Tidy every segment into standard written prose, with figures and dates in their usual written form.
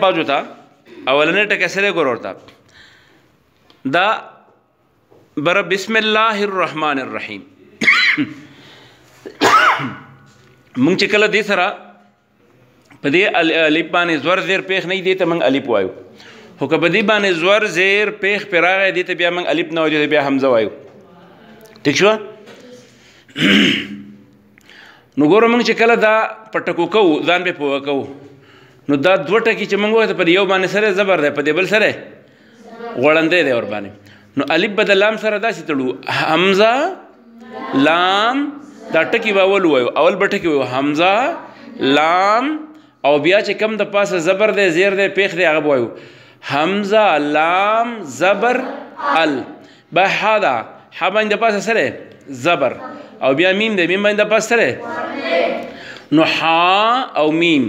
باجو تا اولنې ټکی سره ګور ورته دا بر بسم الله الرحمن الرحیم مونږ چې کله دې سره په دې الف باندې زور زیر پیښ نه دی ته مونږ الف وایو خو که په دې باندې زور زیر پیښ پرې راغی دې ته بیا مونږ الف نه وایو بیا حمزه وایو ٹھیک شو نو ګوره مونږ چې کله دا په ټکو کوو ځان پې پوه کوو نو دا دوه ټکي چې مونږ وایو په یو باندې سره زبر دی په دې بل سره غوړندی دی ورباندې نو الف به د لام سره داسې تړو حمزه لام دا ټکي به اول وایو اول به ټکي وایو حمزه لام او بیا چې کم د پاسه زبر دی زیر دی پیښ دی هغه به وایو حمزه لام زبر ال به ح ده ح باندې د پاسه سره زبر او بیا میم دی میم باندې د پاسه سره نو ح او میم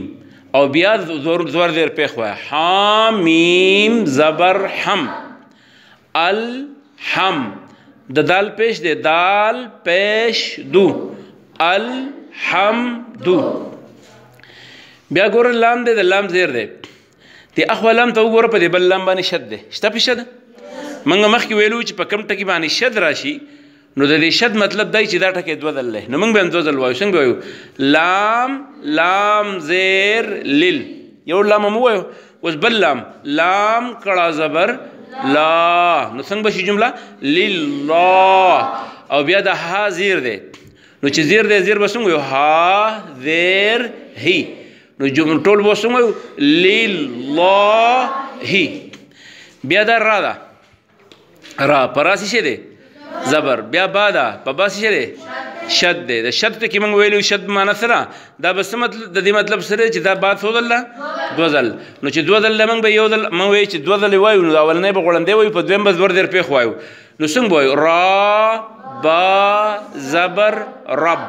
او بیا زور زیر پیښ وایه ح میم زبر حم الحم د دال پیش دی دال پیش دو الحمدو بیا ګوره لام دی د لام زیر دی د اخوا لام ته وګوره په دې بل لام باندې شد دی شته پې شد موږ مخکې ویلو چې په کم ټکي باندې شد راشي نو د دې شد مطلب دی چې دا ټکی دوه ځل دی نو موږ به هم دوه ځل وایو څنګه وایو لام لام زیر لیل یو لام هم ووایو اوس بل لام لام کړه زبر لا نو څنګه بشي جمله لله او بیا د ها زیر دی نو چې زیر دی زیر به څنګه وایو ها زیر هی نو ټول به څنګه وایو لله بیا دا را ده را په را څه شی دی زبر بیا با ده په با څه شی دی شد دی د شد ټکي موږ ویلو شد معنا سره دا به څه مطلب د دې مطلب سره چې دا با څو ځله دوه ځل نو چې دوه ځله موږ به یو ځل موږ وایو چې دوه ځلې وایو نو د اولنی به غوړندی وایو په دویم به زور زیر پیښ وایو نو څنګه به وایو را با زبر رب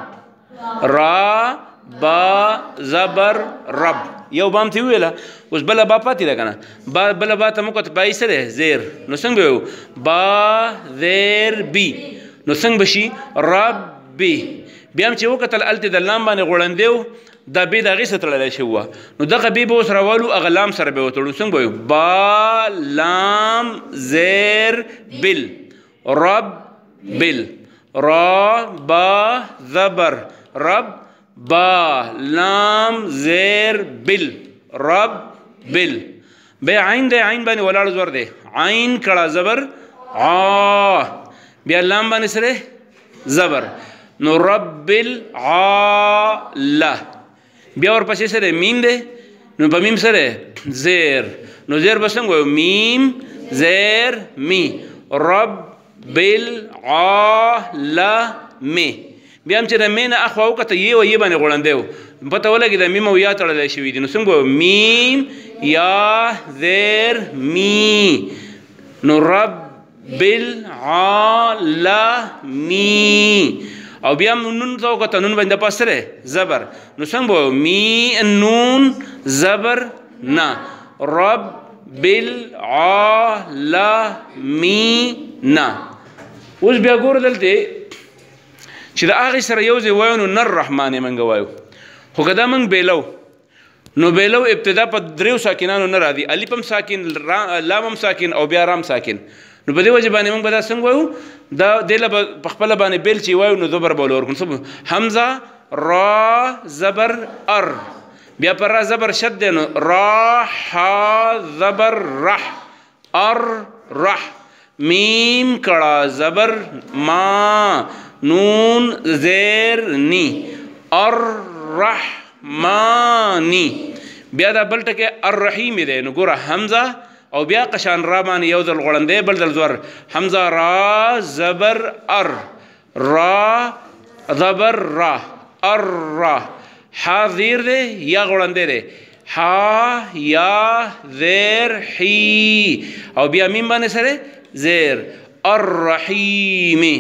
را با زبر رب یو بام تی ویله اوس بله با پاتې ده که نه بله با ته موږ ته بای څه دی زیر نو څنګه به وایو با زیر بي نو څنګه به شي رب بی بیا هم چې وکتل هلته د لام باندې غوړندی و دا بې د هغې سره تړلی شوي وه نو دغه بې به ورس راولو هغه لام سره به یې وتړو څنګه به وایو با لام زیر بل رب بل را با زبر رب با لام زیر بل رب بل بیا عین دی عین باندې ولاړ زور دی عین کړه زبر عا بیا لام باندې سره زبر نو رب العاله بیا ورپسې سره میم دی نو په میم سره زیر نو زیر به څنګه وایو میم زیر می رب العالمې بیا هم چې د مې نه اخوا وکته یې و یې باندې غوړندی و پته ولګي د میم او یا تړلی شوي دي نو څنګه وایو میم یا زیر می نو رب بالعالمین او بیا هم نون ته وکته نون باندې د پاس سره زبر نو څنګه به وایو می نون زبر نه رب بالعالمین اوس بیا ګوره دلته چې د هغې سره یو ځای وایو نو نر رحمان یې موږ وایو خو که دا موږ بیلو نو بیلو ابتدا په دریو ساکنانو نه راځي الف هم ساکن لام هم ساکن او بیا رام ساکن نو په دې وجه باندې موږ به دا څنګه وایو دا دې له په خپله باندې بیل چې وایو نو زبر به ول ورکړو حمزه را زبر ار بیا پر را زبر شد دی نو را ح زبر رح ار رح میم کړه زبر ما نون زیر نی الرحمانی بیا دا بل ټکی الرحیم دی نو ګوره حمزه او بیا قشان را باندې یو ځل غوړندی بل ځل زور حمزه را زبر ار را زبر را ار را ح زیر دی یا غوړندی دی ح یا زیر حی او بیا میم باندې سره زیر الرحیمی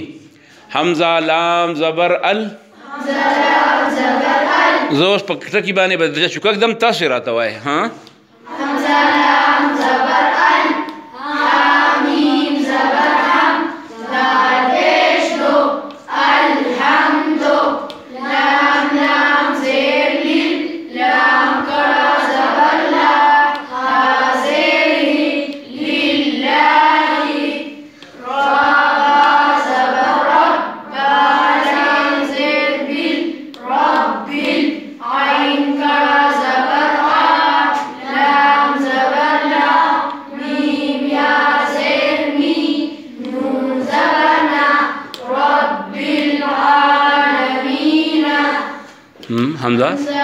حمزه لام زبر ال زه اوس په ټکي باندې به شو کږدم تاسو یې راته وایئ ها حمزه لام زبر ال حمیم زبر حم دال پیش دو الحمدو لام لام زیر لیل لام کړه زبر لا همزة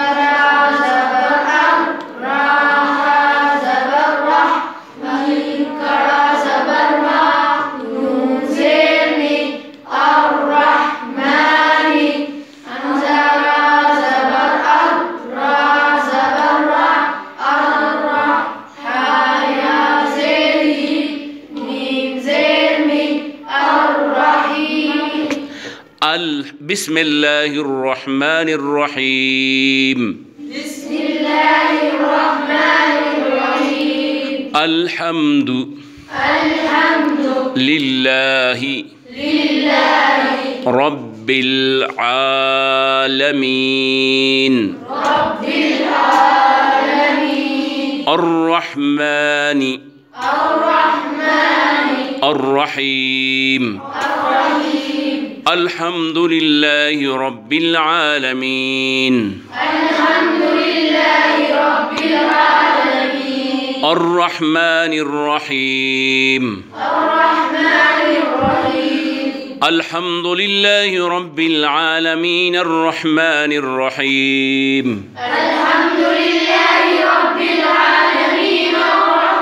بسم الله الرحمن الرحيم بسم الله الرحمن الرحيم الحمد لله رب العالمين الرحمن الرحيم الحمد لله رب العالمين الرحمن الرحيم الحمد لله رب العالمين الرحمن الرحيم الحمد لله رب العالمين الرحمن